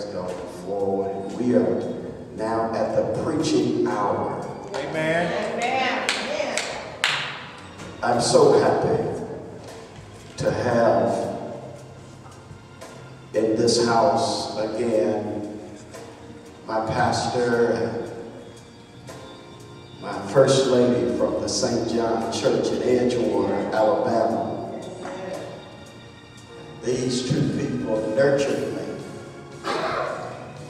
Going forward. We are now at the preaching hour. Amen. Amen. I'm so happy to have in this house again my pastor and my first lady from the St. John Church in Edgewater, Alabama. These two people nurtured me,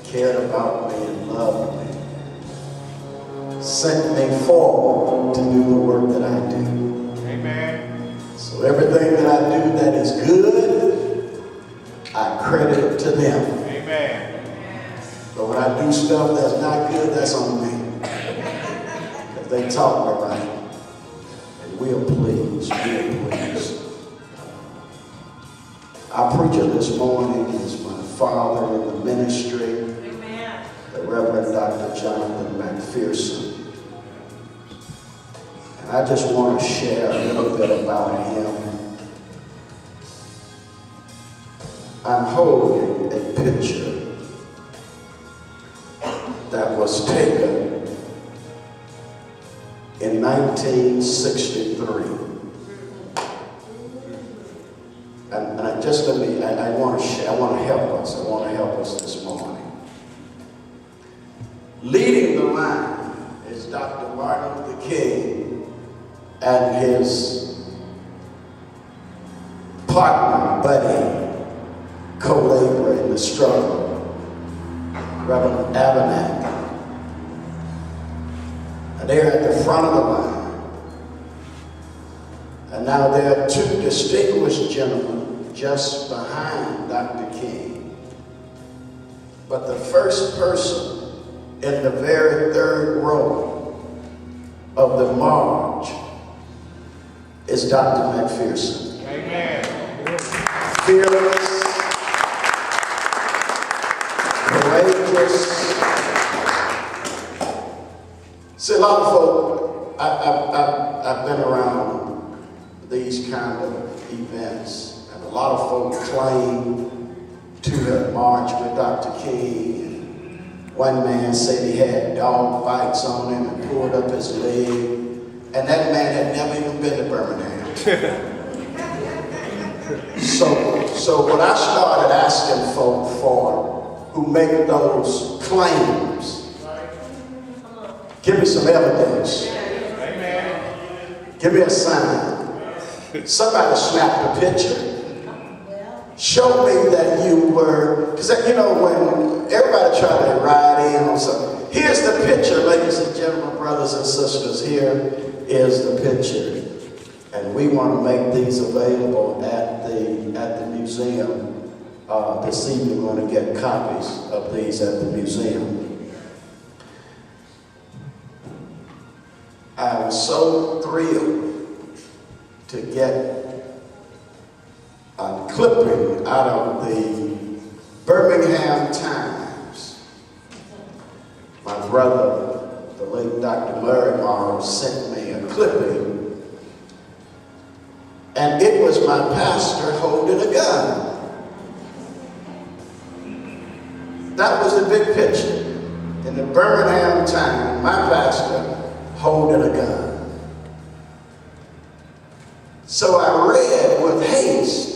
cared about me and loved me, sent me forward to do the work that I do. Amen. So everything that I do that is good, I credit it to them. Amen. But when I do stuff that's not good, that's on me. Because they taught me right. And we're pleased, we're pleased. Our preacher this morning is my father in the ministry, Amen. the Reverend Dr. Jonathan McPherson. And I just want to share a little bit about him. I'm holding a picture that was taken in 1963. And I want to help us. I want to help us this morning. Leading the line is Dr. Martin Luther King and his partner, buddy, co-laborer in the struggle, Reverend Abernathy. And they're at the front of the line. And now there are two distinguished gentlemen just behind Dr. King. But the first person in the very third row of the march is Dr. McPherson. Amen. Fearless, courageous. See, a lot of folk, I've been around these kind of events, and a lot of folk claim to have marched with Dr. King. One man said he had dog bites on him and pulled up his leg, and that man had never even been to Birmingham. So when I started asking folk for who make those claims, give me some evidence. Amen. Give me a sign. Somebody snapped a picture. Show me that you were, because you know when everybody try to ride in on something. Here's the picture, ladies and gentlemen, brothers and sisters. Here is the picture. And we want to make these available at the museum. This evening we're going to get copies of these at the museum. I'm so thrilled to get a clipping out of the Birmingham Times. My brother, the late Dr. Murray Morrow, sent me a clipping, and it was my pastor holding a gun. That was the big picture in the Birmingham Times, my pastor holding a gun. So I read with haste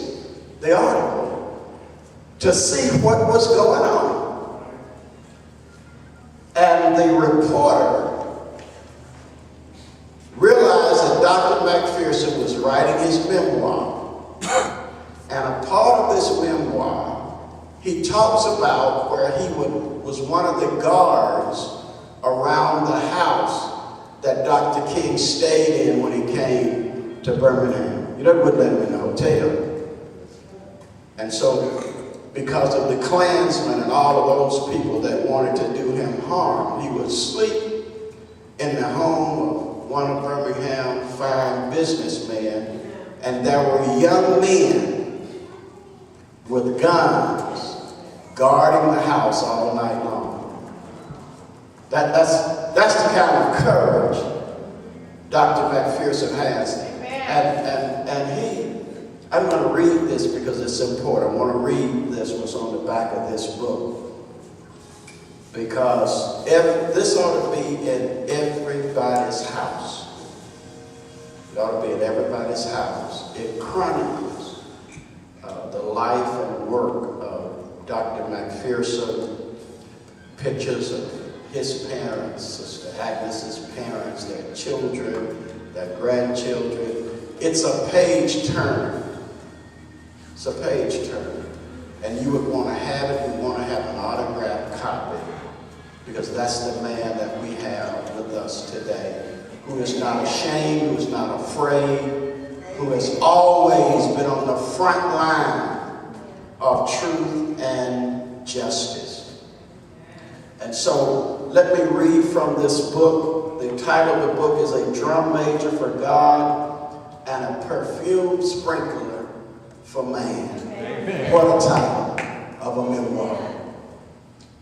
the article to see what was going on. And the reporter realized that Dr. McPherson was writing his memoir. And a part of this memoir, he talks about where he was one of the guards around the house that Dr. King stayed in when he came to Birmingham. You know, wouldn't let him in the hotel. And so, because of the Klansmen and all of those people that wanted to do him harm, he would sleep in the home of one of Birmingham's fine businessmen, and there were young men with guns guarding the house all night long. That's the kind of courage Dr. McPherson has. And I'm going to read this because it's important. I want to read this, what's on the back of this book. because this ought to be in everybody's house. It ought to be in everybody's house. It chronicles the life and work of Dr. McPherson, pictures of his parents, Sister Agnes's parents, their children, their grandchildren. It's a page turner. It's a page turner. And you would want to have it, you want to have an autographed copy, because that's the man that we have with us today, who is not ashamed, who is not afraid, who has always been on the front line of truth and justice. And so let me read from this book. The title of the book is A Drum Major for God and a Perfume Sprinkler for Man. Amen. What a title of a memoir.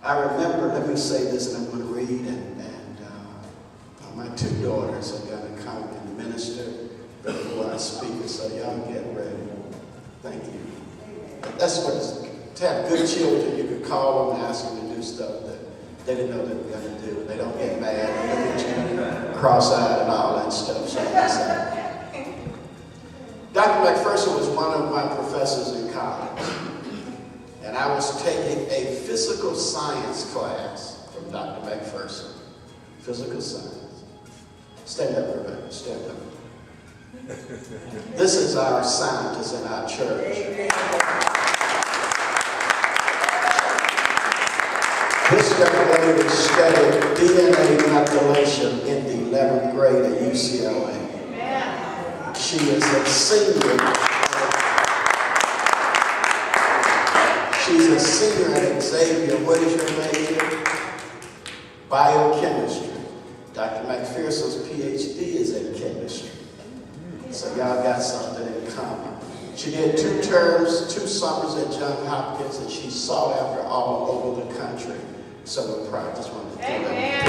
I remember, let me say this and I'm going to read, and my two daughters are going to come and minister before I speak, so y'all get ready. Thank you. That's what it's, to have good children, you could call them and ask them to do stuff that they didn't know they were going to do. They don't get mad and look at you cross-eyed and all that stuff. So Dr. McPherson was one of my professors in college, and I was taking a physical science class from Dr. McPherson. Physical science. Stand up, Rebecca. Stand up. This is our scientist in our church. This young lady studied DNA methylation in the 11th grade at UCLA. She is a senior. She's a senior at Xavier. What is your major? Biochemistry. Dr. McPherson's PhD is in chemistry. So y'all got something in common. She did 2 terms, 2 summers at Johns Hopkins, and she's sought after all over the country. So we're proud. Just wanted to do that.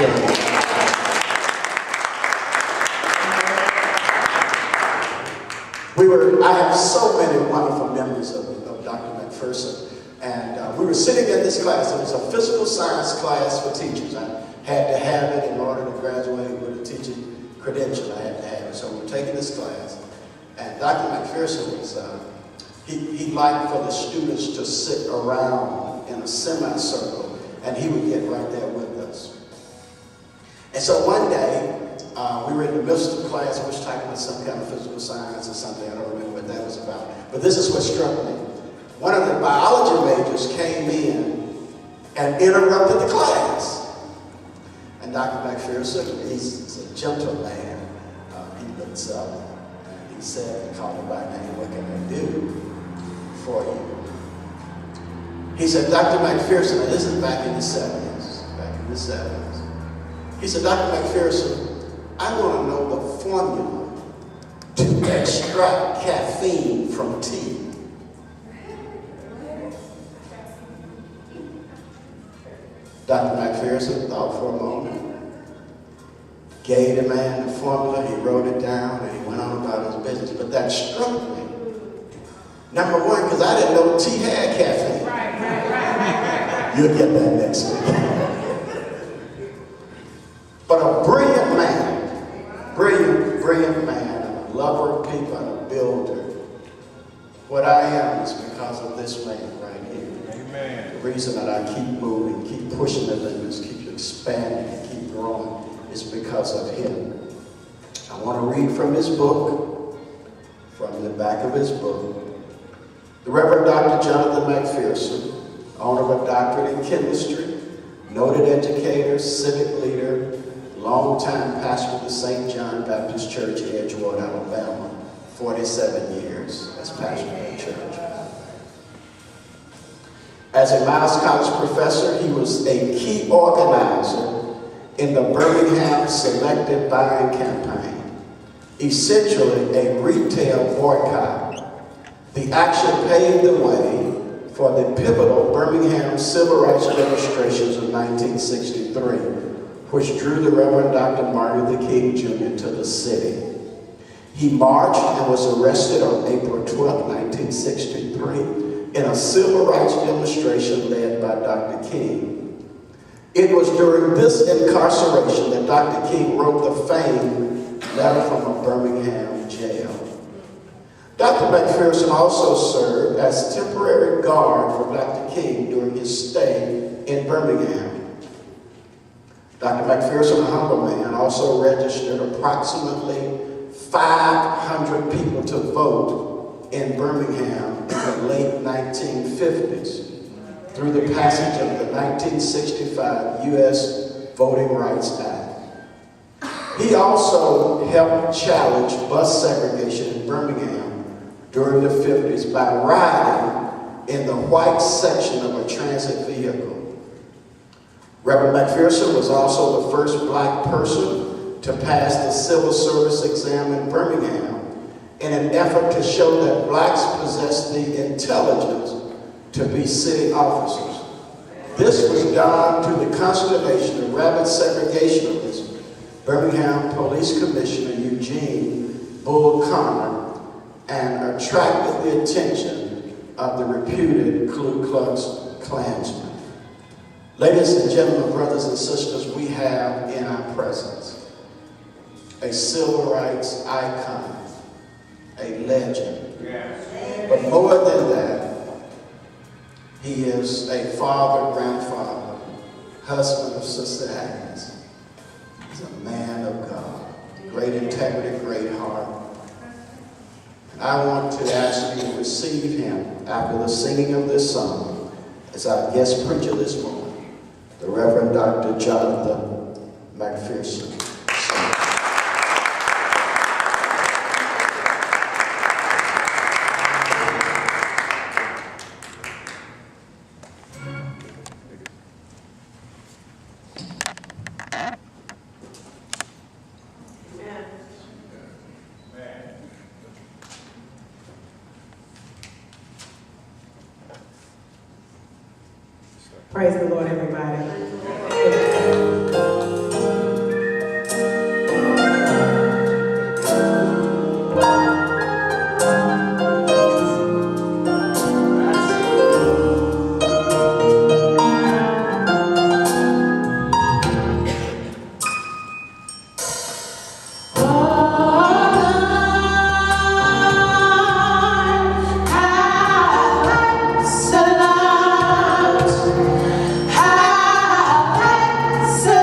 I have so many wonderful memories of Dr. McPherson. And we were sitting in this class. It was a physical science class for teachers. I had to have it in order to graduate with a teaching credential. I had to have it. So we were taking this class. And Dr. McPherson was, he liked for the students to sit around in a semicircle, and he would get right there with us. And so one day, we were in the midst of class. I was talking about some kind of physical science or something. I don't remember what that was about. But this is what struck me. One of the biology majors came in and interrupted the class. And Dr. McPherson, he's a gentle man. He looks up and he said, he called me by name, what can I do for you? He said, Dr. McPherson, and this is back in the 70s, He said, Dr. McPherson, I want to know the formula to extract caffeine from tea. Dr. McPherson thought for a moment, gave the man the formula, he wrote it down, and he went on about his business. But that struck me. Number one, because I didn't know tea had caffeine. Right. You'll get that next week. But a brilliant man, brilliant man, and a lover of people and a builder. What I am is because of this man right here. Amen. The reason that I keep moving, keep pushing the limits, keep expanding, and keep growing is because of him. I want to read from his book, from the back of his book. The Reverend Dr. Jonathan McPherson, owner of a doctorate in chemistry, noted educator, civic leader, longtime pastor of the St. John Baptist Church in Edgewater, Alabama, 47 years as pastor of that church. As a Miles College professor, he was a key organizer in the Birmingham Selective Buying Campaign, essentially a retail boycott. The action paved the way for the pivotal Birmingham civil rights demonstrations of 1963, which drew the Reverend Dr. Martin Luther King Jr. to the city. He marched and was arrested on April 12, 1963, in a civil rights demonstration led by Dr. King. It was during this incarceration that Dr. King wrote the famed letter from a Birmingham jail. Dr. McPherson also served as temporary guard for Dr. King during his stay in Birmingham. Dr. McPherson, a humble man, also registered approximately 500 people to vote in Birmingham in the late 1950s through the passage of the 1965 U.S. Voting Rights Act. He also helped challenge bus segregation in Birmingham during the 50s by riding in the white section of a transit vehicle. Reverend McPherson was also the first black person to pass the civil service exam in Birmingham in an effort to show that blacks possess the intelligence to be city officers. This was done to the consternation of rabid segregationist Birmingham Police Commissioner Eugene Bull Connor and attracted the attention of the reputed Ku Klux Klansmen. Ladies and gentlemen, brothers and sisters, we have in our presence a civil rights icon, a legend. Yes. But more than that, he is a father, grandfather, husband of Sister Agnes. He's a man of God, great integrity, great heart. And I want to ask you to receive him after the singing of this song as our guest preacher this morning, the Reverend Dr. Jonathan McPherson. Praise the Lord, everybody. So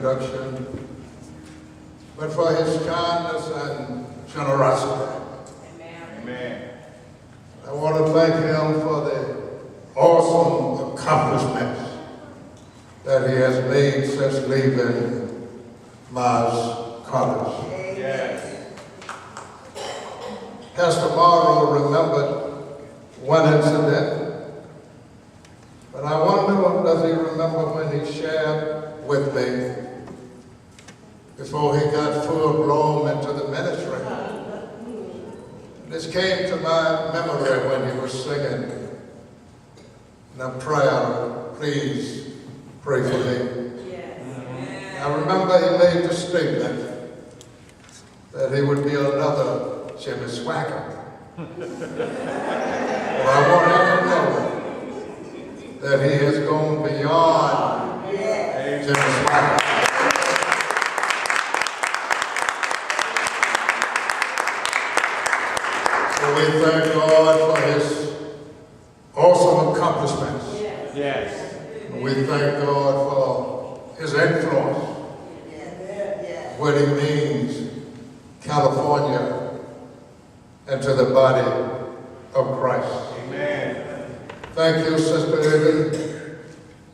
introduction, but for his kindness and generosity. Amen. I want to thank him for the awesome accomplishments that he has made since leaving Miles College. Yes. Pastor Morrow remembered one incident, but I wonder, does he remember when he shared with me before he got full blown into the ministry? This came to my memory when he was singing in a prayer, please pray for me. I remember he made the statement that he would be another Jimmy Swaggart. But I want him to know that he has gone beyond Jimmy Swaggart. So we thank God for his awesome accomplishments. Yes. We thank God for his influence, what he means, California, and to the body of Christ. Amen. Thank you, Sister Evan,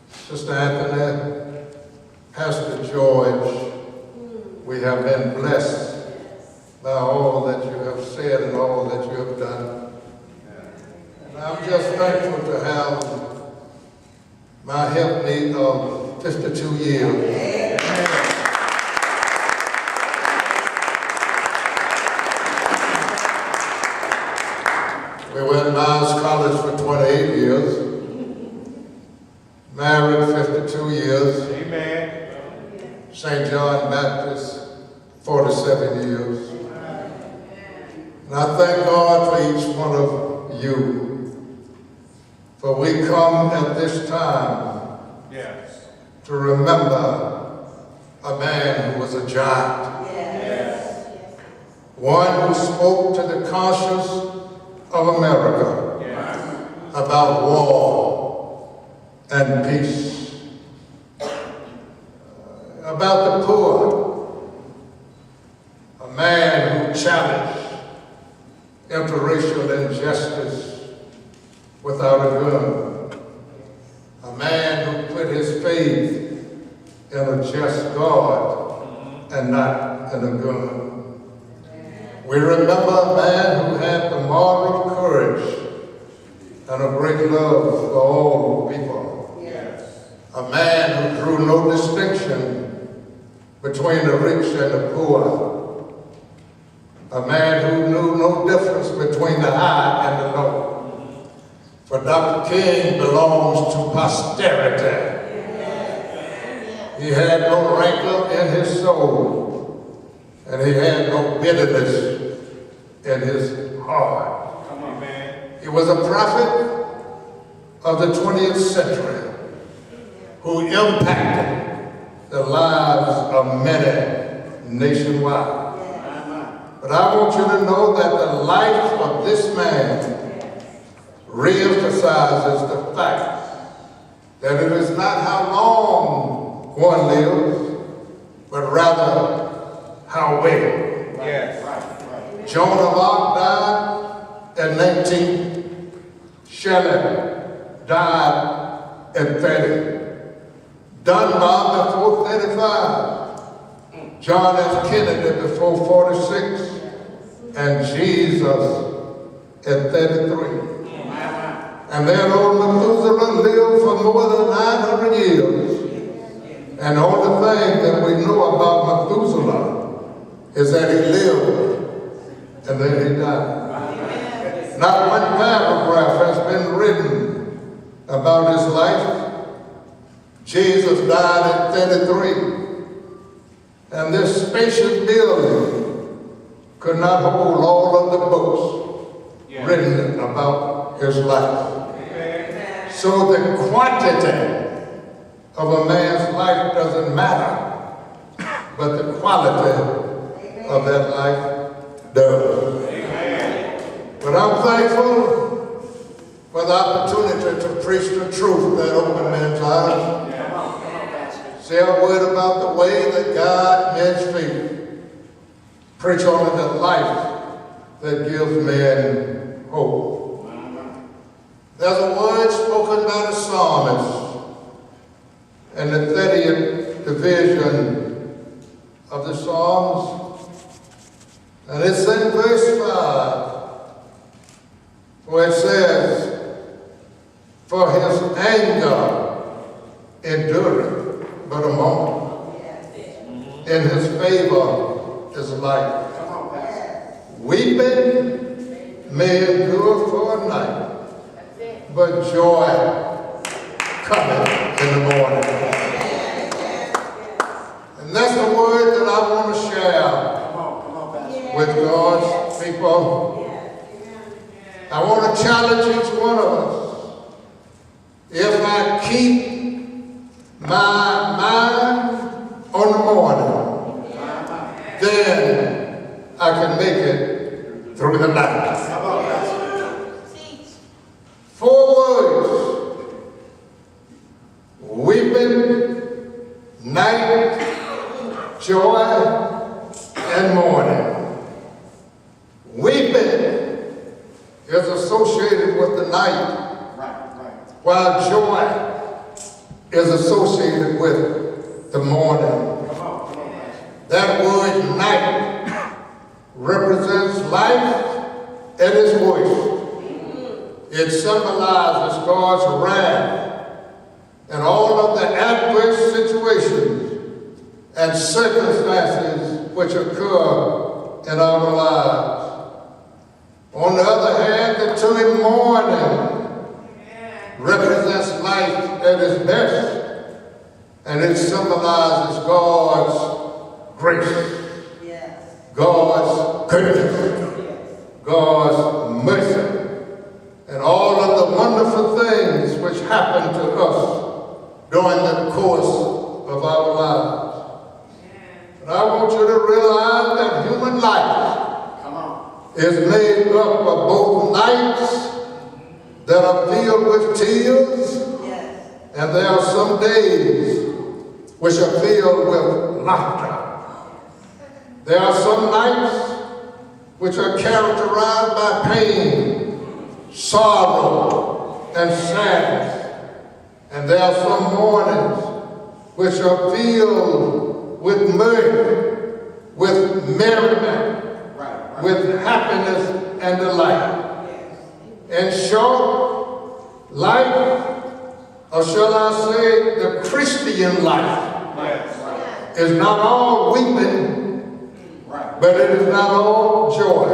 Sister Anthony, Pastor George. We have been blessed by all that you have said and all that you have done. And I'm just thankful to have my helpmate of 52 years. We were in Miles College for 28 years, married 52 years, Amen. St. John Baptist 47 years. And I thank God for each one of you, for we come at this time Yes. to remember a man who was a giant, one who spoke to the conscience of America about war and peace, about the poor, a man who challenged interracial injustice without a gun, a man who put his faith in a just God and not in a gun. We remember a man who had the moral courage and a great love for all people. A man who drew no distinction between the rich and the poor. A man who knew no difference between the high and the low. For Dr. King belongs to posterity. He had no rancor in his soul, and he had no bitterness in his heart. Amen. He was a prophet of the 20th century who impacted the lives of many nationwide. But I want you to know that the life of this man reemphasizes the fact that it is not how long one lives, but rather how well. Yes. Joan of Arc died at 19. Shelley died at 30. Dunbar before 35. John F. Kennedy before 46. And Jesus at 33. And then old Methuselah lived for more than 900 years. And the only thing that we know about Methuselah is that he lived and then he died. Not one paragraph has been written about his life. Jesus died at 33. And this spacious building could not hold all of the books written about his life. So the quantity of a man's life doesn't matter, but the quality of that life does. But I'm thankful for the opportunity to preach the truth that opened men's eyes. Say a word about the way that God makes people. Preach on the life that gives men hope. There's a word spoken by the psalmist in the 30th division of the Psalms, and it's in verse 5, where it says, "For his anger endureth but a moment. In his favor is life. Weeping may endure for a night, but joy cometh in the morning." And that's the word that I want to share with God's people. I want to challenge each one of us. If I keep my mind on the morning, then I can make it through the night. 4 words: weeping, night, joy, and morning. Weeping is associated with the night, while joy is associated with the morning. That word night represents life at its worst. It symbolizes God's wrath and all of the adverse situations and circumstances which occur in our lives. On the other hand, the term morning represents life at its best, and it symbolizes God's grace, God's goodness, God's mercy, and all of the wonderful things which happen to us during the course of our lives. But I want you to realize that human life is made up of both nights that are filled with tears, and there are some days which are filled with laughter. There are some nights which are characterized by pain, sorrow, and sadness. And there are some mornings which are filled with mirth, with merriment, with happiness and delight. In short, life, or shall I say the Christian life, is not all weeping, but it is not all joy.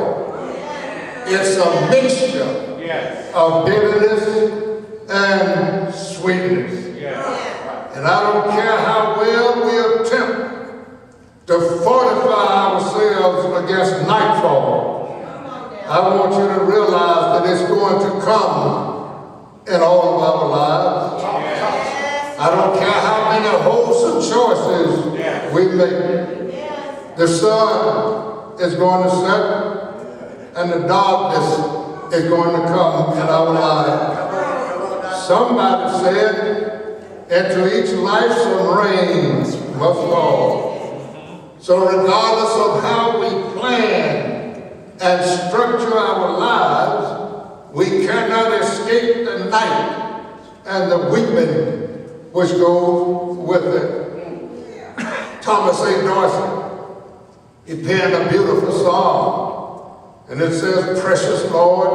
It's a mixture of bitterness and sweetness. And I don't care how well we attempt to fortify ourselves against nightfall. I want you to realize that it's going to come in all of our lives. I don't care how many wholesome choices we make. The sun is going to set, and the darkness is going to come in our lives. Somebody said, into each life some rain must fall. So regardless of how we plan and structure our lives, we cannot escape the night and the weeping which goes with it. Thomas A. Dorsey, he penned a beautiful song, and it says, "Precious Lord,"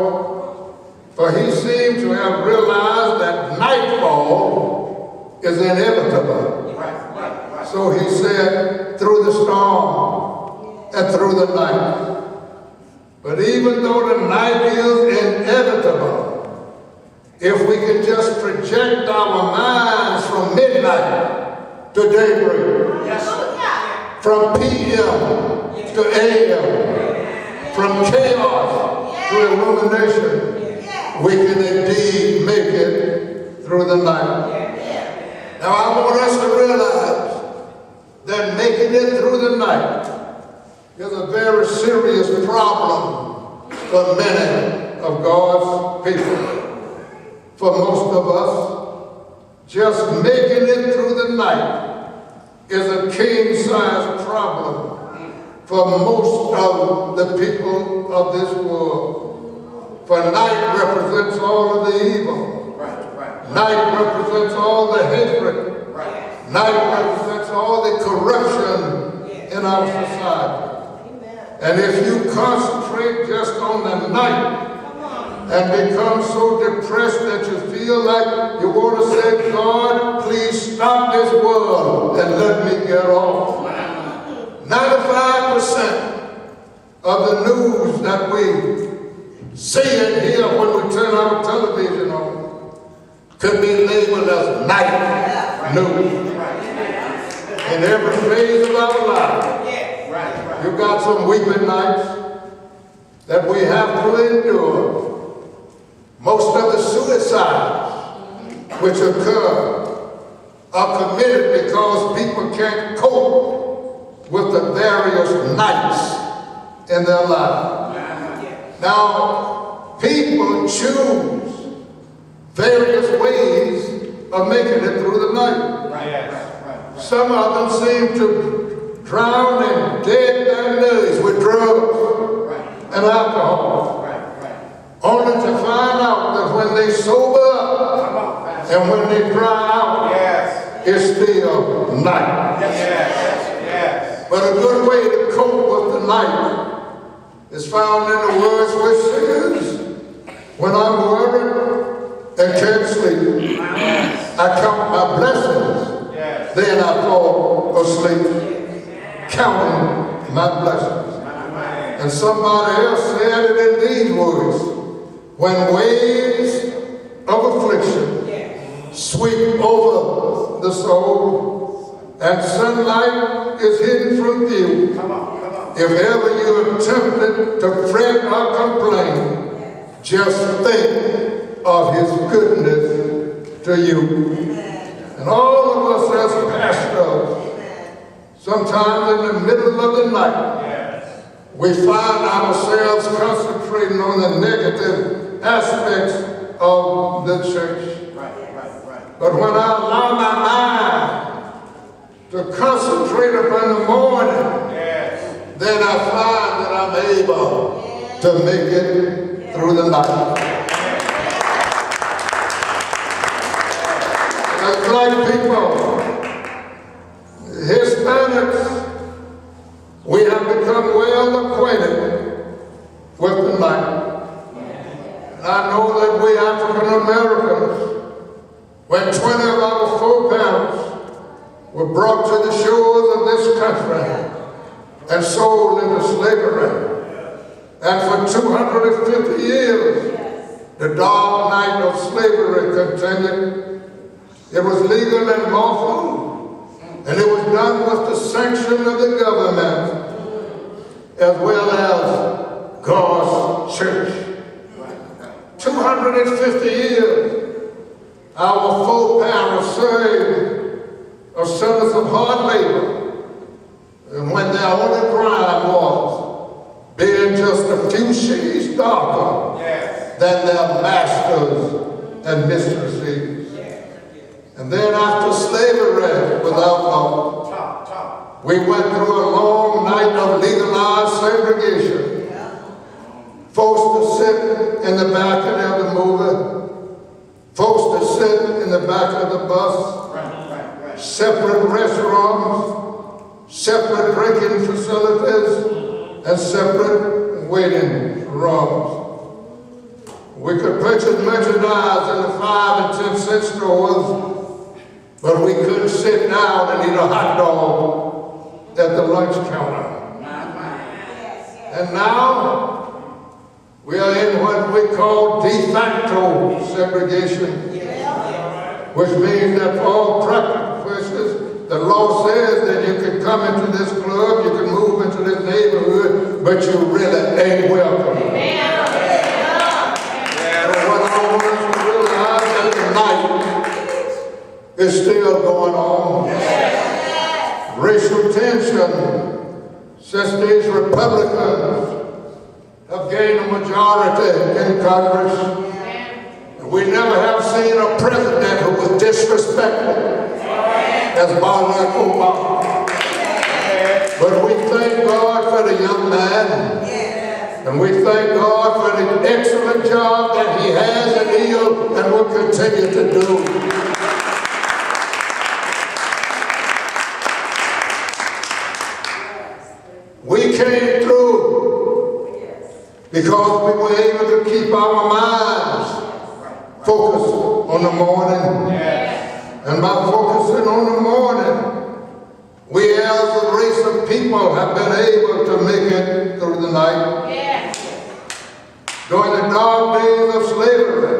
for he seemed to have realized that nightfall is inevitable. So he said, through the storm and through the night. But even though the night is inevitable, if we can just project our minds from midnight to daybreak, from PM to AM, from chaos to illumination, we can indeed make it through the night. Now I want us to realize that making it through the night is a very serious problem for many of God's people. For most of us, just making it through the night is a king-size problem for most of the people of this world. For night represents all of the evil. Night represents all the hatred. Night represents all the corruption in our society. And if you concentrate just on the night and become so depressed that you feel like you want to say, God, please stop this world and let me get off. 95% of the news that we see and hear when we turn our television on could be labeled as night news. In every phase of our life, you've got some weeping nights that we have to endure. Most of the suicides which occur are committed because people can't cope with the various nights in their life. Now, people choose various ways of making it through the night. Some of them seem to drown in dead their knees with drugs and alcohol, only to find out that when they sober up and when they dry out, it's still night. But a good way to cope with the night is found in the words which says, when I'm worried and can't sleep, I count my blessings. Then I fall asleep, counting my blessings. And somebody else said it in these words, when waves of affliction sweep over the soul and sunlight is hidden from view, if ever you are tempted to fret or complain, just think of his goodness to you. And all of us as pastors, sometimes in the middle of the night, we find ourselves concentrating on the negative aspects of the church. But when I allow my mind to concentrate upon the morning, then I find that I'm able to make it through the night. As black people, Hispanics, we have become well acquainted with the night. And I know that we African Americans, when 20 of our foreparents were brought to the shores of this country and sold into slavery, and for 250 years, the dark night of slavery continued. It was legal and lawful, and it was done with the sanction of the government, as well as God's church. 250 years, our foreparents served a sentence of hard labor, and when their only crime was being just a few shades darker than their masters and mistresses. And then after slavery was outlawed, we went through a long night of legalized segregation. Folks to sit in the balcony of the movie, folks to sit in the back of the bus, separate restaurants, separate drinking facilities, and separate waiting rooms. We could purchase merchandise in the 5 and 10 cent stores, but we couldn't sit down and eat a hot dog at the lunch counter. And now we are in what we call de facto segregation, which means that for all practical purposes, the law says that you can come into this club, you can move into this neighborhood, but you really ain't welcome. And what I want us to realize that tonight is still going on. Racial tension, since these Republicans have gained a majority in Congress, we never have seen a president who was disrespected. as Barack Obama. But we thank God for the young man. And we thank God for the excellent job that he has and he'll and will continue to do. We came through because we were able to keep our minds focused on the morning. And by focusing on the morning, we as a race of people have been able to make it through the night. During the dark days of slavery,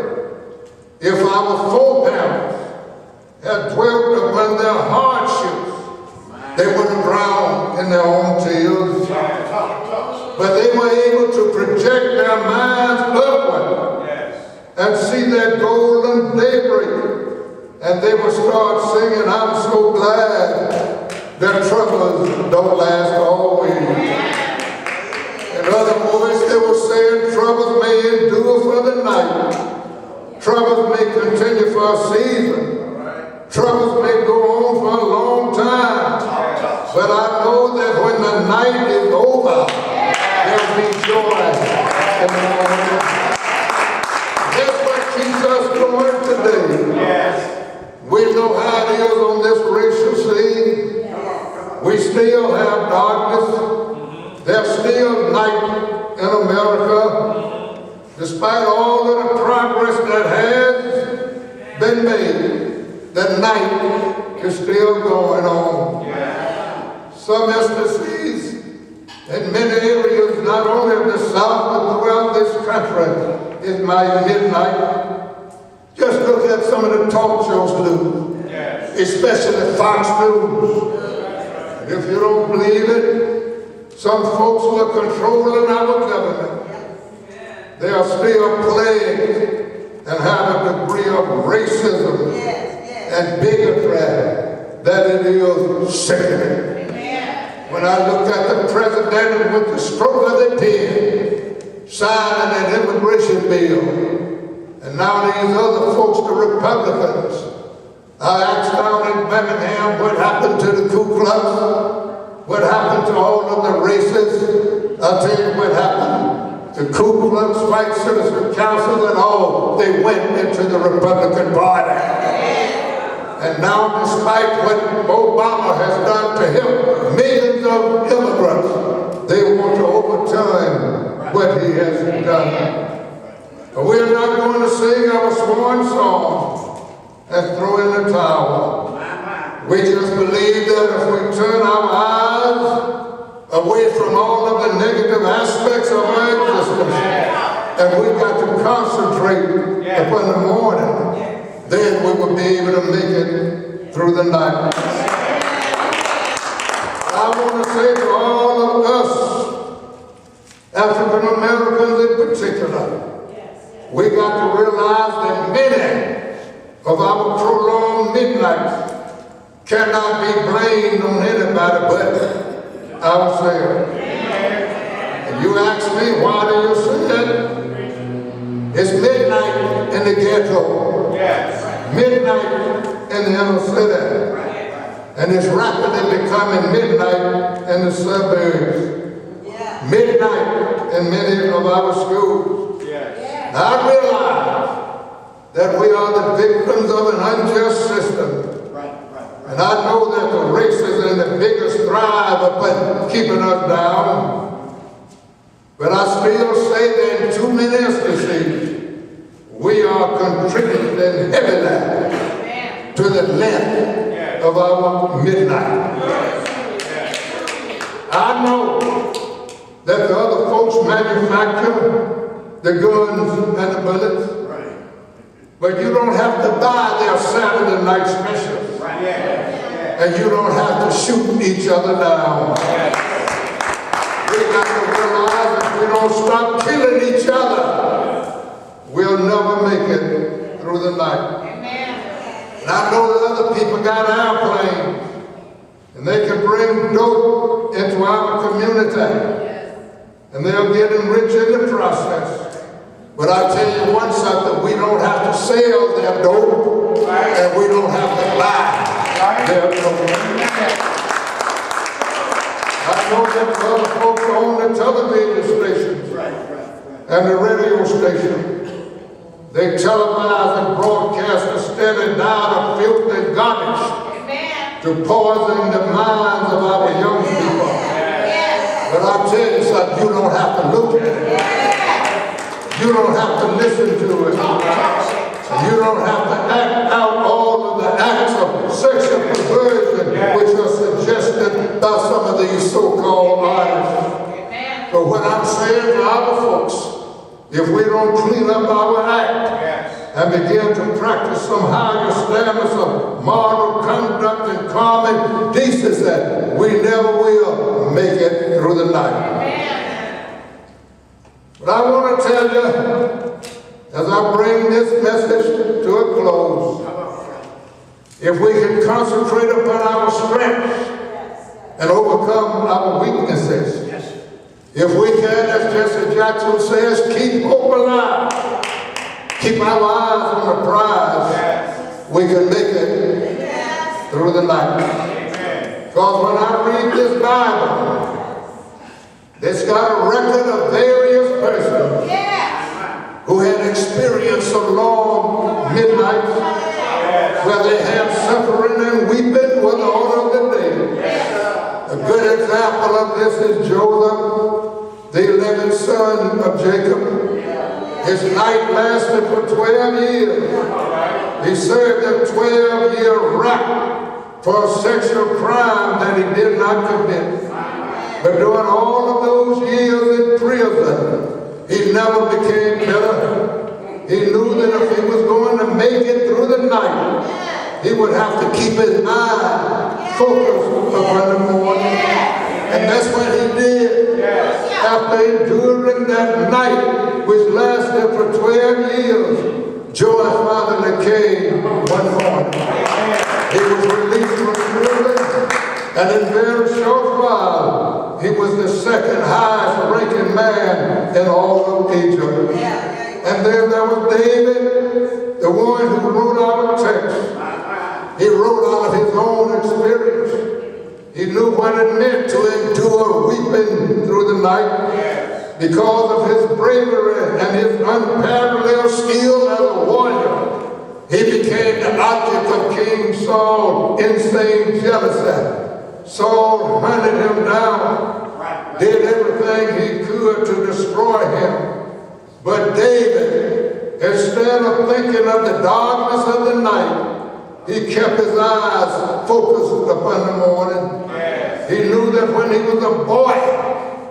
if our foreparents had dwelt upon their hardships, they would have drowned in their own tears. But they were able to project their minds upward and see that golden daybreak. And they would start singing, I'm so glad that troubles don't last always. In other words, they were saying troubles may endure for the night. Troubles may continue for a season. Troubles may go on for a long time. But I know that when the night is over, there'll be joy in the morning. That's what keeps us going today. We know how it is on this racial scene. We still have darkness. There's still night in America. Despite all of the progress that has been made, the night is still going on. Some instances in many areas, not only of the South, but throughout this country, is my midnight. Just look at some of the talk shows do, especially Fox News. And if you don't believe it, some folks who are controlling our government, they are still plagued and have a degree of racism and bigotry that it is sickening. When I look at the president with the stroke of the pen, signing an immigration bill, and now these other folks, the Republicans, I asked down in Birmingham what happened to the Ku Klux, what happened to all of the racists. I'll tell you what happened. The Ku Klux White Citizen Council and all, they went into the Republican Party. And now, despite what Obama has done to him, millions of immigrants, they want to overturn what he has done. But we're not going to sing our swan song and throw in the towel. We just believe that if we turn our eyes away from all of the negative aspects of our existence, and we've got to concentrate upon the morning, then we will be able to make it through the night. I want to say to all of us, African Americans in particular, we got to realize that many of our prolonged midnights cannot be blamed on anybody but ourselves. And you ask me, why do you say that? It's midnight in the ghetto, midnight in the inner city, and it's rapidly becoming midnight in the suburbs, midnight in many of our schools. I realize that we are the victims of an unjust system. And I know that the races and the biggest thrive upon keeping us down. But I still say that in too many instances, we are contributing heavily to the length of our midnight. I know that the other folks manufacture the guns and the bullets, but you don't have to buy their Saturday night specials, and you don't have to shoot each other down. We got to realize if we don't stop killing each other, we'll never make it through the night. And I know that other people got airplanes, and they can bring dope into our community, and they're getting rich in the process. But I tell you one something, we don't have to sell their dope, and we don't have to buy There's no I know that other folks on the television stations and the radio station, they televise and broadcast a steady diet of filth and garbage to poison the minds of our young people. But I tell you something, you don't have to look at it. You don't have to listen to it. You don't have to act out all of the acts of sexual perversion which are suggested by some of these so-called artists. But what I'm saying to our folks, if we don't clean up our act and begin to practice some higher standards of moral conduct and common decency, we never will make it through the night. But I want to tell you, as I bring this message to a close, if we can concentrate upon our strengths and overcome our weaknesses, if we can, as Jesse Jackson says, keep hope alive, keep our eyes on the prize, we can make it through the night. Because when I read this Bible, it's got a record of various persons who had experienced a long midnight where they had suffering and weeping with all of the day. A good example of this is Joseph, the 11th son of Jacob. His night lasted for 12 years. He served a 12-year rack for a sexual crime that he did not commit. But during all of those years in prison, he never became bitter. He knew that if he was going to make it through the night, he would have to keep his eye focused upon the morning. And that's what he did. After enduring that night, which lasted for 12 years, joy finally came one morning. He was released from prison, and in a very short while, he was the second highest ranking man in all of Egypt. And then there was David, the one who wrote our text. He wrote out of his own experience. He knew what it meant to endure weeping through the night. Because of his bravery and his unparalleled skill as a warrior, he became the object of King Saul's insane jealousy. Saul hunted him down, did everything he could to destroy him. But David, instead of thinking of the darkness of the night, he kept his eyes focused upon the morning. He knew that when he was a boy,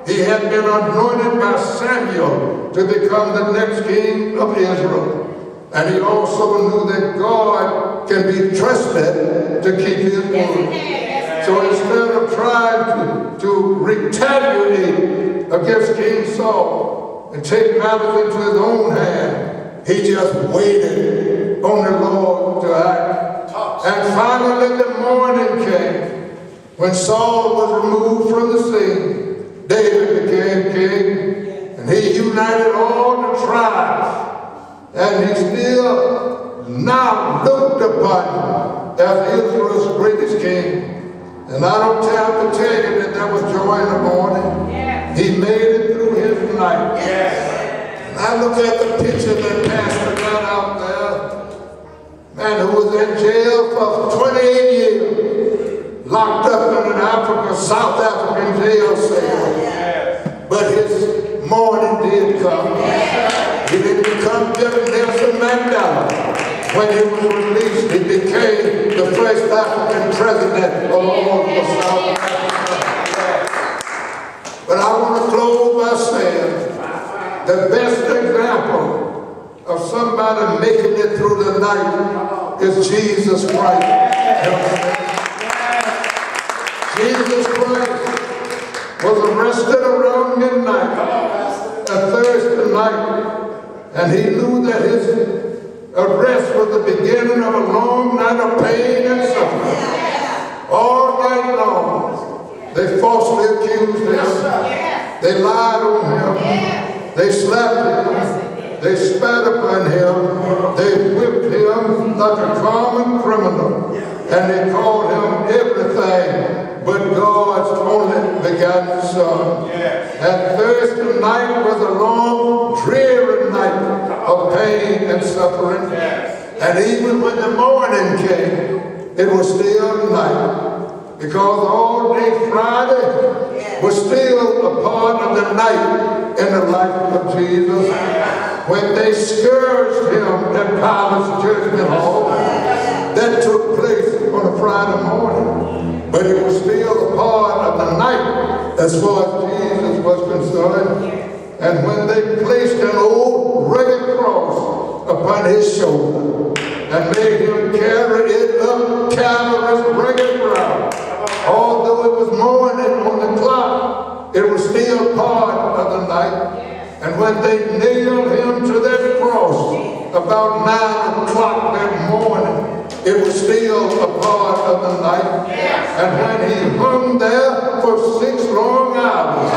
he had been anointed by Samuel to become the next king of Israel. And he also knew that God can be trusted to keep his word. So instead of trying to retaliate against King Saul and take matters into his own hand, he just waited on the Lord to act. And finally the morning came. When Saul was removed from the scene, David became king, and he united all the tribes, and he still now looked upon as Israel's greatest king. And I don't have to tell you that there was joy in the morning. He made it through his night. And I look at the picture that Pastor got out there, man who was in jail for 28 years, locked up in an South African jail cell. But his morning did come. He didn't become Jim Nelson Mandela. When he was released, he became the first African president of all of South Africa. But I want to close by saying the best example of somebody making it through the night is Jesus Christ. Jesus Christ was arrested around midnight, a Thursday night, and he knew that his arrest was the beginning of a long night of pain and suffering. All night long, they falsely accused him. They lied on him. They slapped him. They spat upon him. They whipped him like a common criminal. and they called him everything but God's only begotten Son. Yes. And Thursday night was a long, dreary night of pain and suffering. Yes. And even when the morning came, it was still night. Because all day Friday was still a part of the night in the life of Jesus. When they scourged him at Pilate's judgment hall, that took place on a Friday morning. But it was still a part of the night as far as Jesus was concerned. And when they placed an old rugged cross upon his shoulder and made him carry it up Calvary's rugged ground, although it was morning on the clock, it was still part of the night. And when they nailed him to that cross about 9 o'clock that morning, it was still a part of the night. And when he hung there for 6 long hours,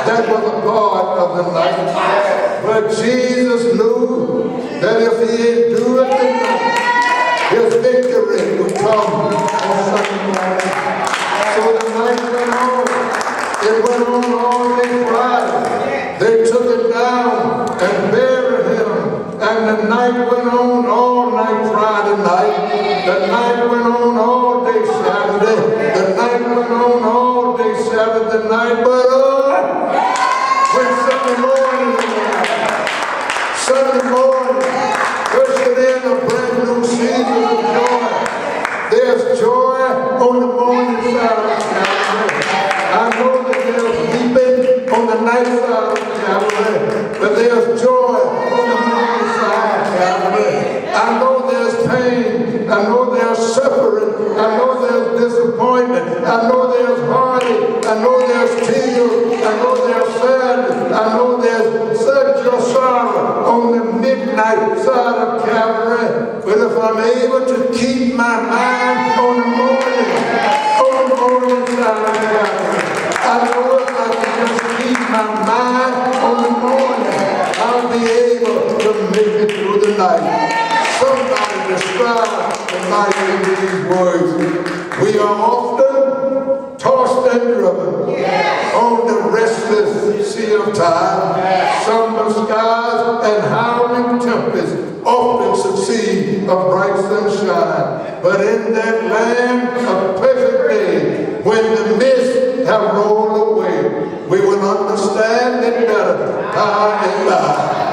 that was a part of the night. But Jesus knew that if he endured the night, his victory would come on Sunday morning. So the night went on. It went on all day Friday. They took him down and buried him. And the night went on all night Friday night. The night went on all day Saturday. The night went on all day Saturday night. But when Sunday morning arrived, Sunday morning, ushered in a brand new season of joy. There's joy on the morning side of Calvary. I know that there's weeping on the night side of Calvary, but there's joy on the morning side of Calvary. I know there's pain. I know there's suffering. I know there's disappointment. I know there's heartache. I know there's tears. I know there's sadness. I know there's such a sorrow on the midnight side of Calvary. But if I'm able to keep my mind on the morning side of Calvary, I know if I can just keep my mind on the morning, I'll be able to make it through the night. Somebody describe the night in these words. We are often tossed and driven on the restless sea of time. Summer skies and howling tempests often succeed a bright sunshine. But in that land of perfect day, when the mist have rolled away, we will understand it better by and by.